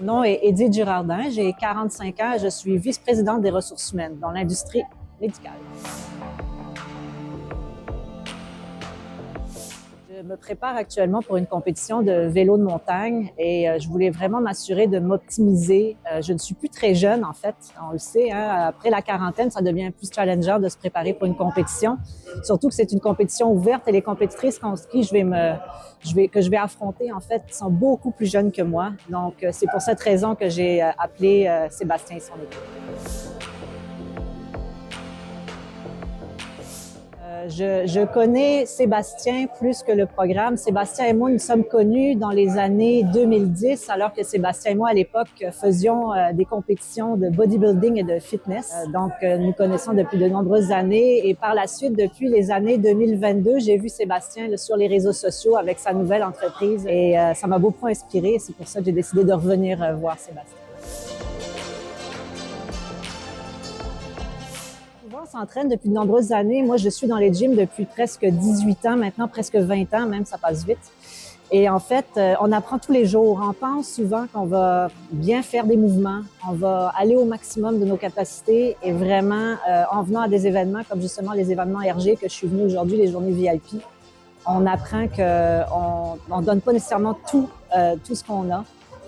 Mon nom est Édith Girardin, j'ai 45 ans et je suis vice-présidente des ressources humaines dans l'industrie médicale. Je me prépare actuellement pour une compétition de vélo de montagne et je voulais vraiment m'assurer de m'optimiser. Je ne suis plus très jeune, en fait, on le sait, hein. Après la quarantaine, ça devient plus challengeant de se préparer pour une compétition. Surtout que c'est une compétition ouverte et les compétitrices que je vais affronter, en fait, sont beaucoup plus jeunes que moi. Donc, c'est pour cette raison que j'ai appelé Sébastien et son équipe. Je connais Sébastien plus que le programme. Sébastien et moi, nous sommes connus dans les années 2010, alors que Sébastien et moi, à l'époque, faisions des compétitions de bodybuilding et de fitness. Donc, nous connaissons depuis de nombreuses années. Et par la suite, depuis les années 2022, j'ai vu Sébastien sur les réseaux sociaux avec sa nouvelle entreprise. Et ça m'a beaucoup inspiré. C'est pour ça que j'ai décidé de revenir voir Sébastien. On s'entraîne depuis de nombreuses années. Moi, je suis dans les gyms depuis presque 18 ans, maintenant presque 20 ans, même, ça passe vite. Et en fait, on apprend tous les jours. On pense souvent qu'on va bien faire des mouvements, on va aller au maximum de nos capacités et vraiment, en venant à des événements comme justement les événements RG que je suis venue aujourd'hui, les journées VIP, on apprend qu'on ne donne pas nécessairement tout ce qu'on a.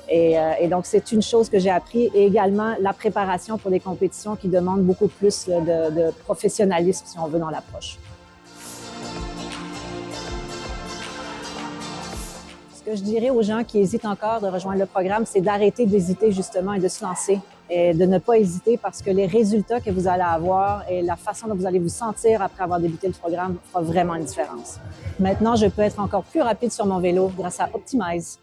Et donc, c'est une chose que j'ai appris et également la préparation pour des compétitions qui demandent beaucoup plus de professionnalisme, si on veut, dans l'approche. Ce que je dirais aux gens qui hésitent encore de rejoindre le programme, c'est d'arrêter d'hésiter justement et de se lancer et de ne pas hésiter parce que les résultats que vous allez avoir et la façon dont vous allez vous sentir après avoir débuté le programme fera vraiment une différence. Maintenant, je peux être encore plus rapide sur mon vélo grâce à Optimize.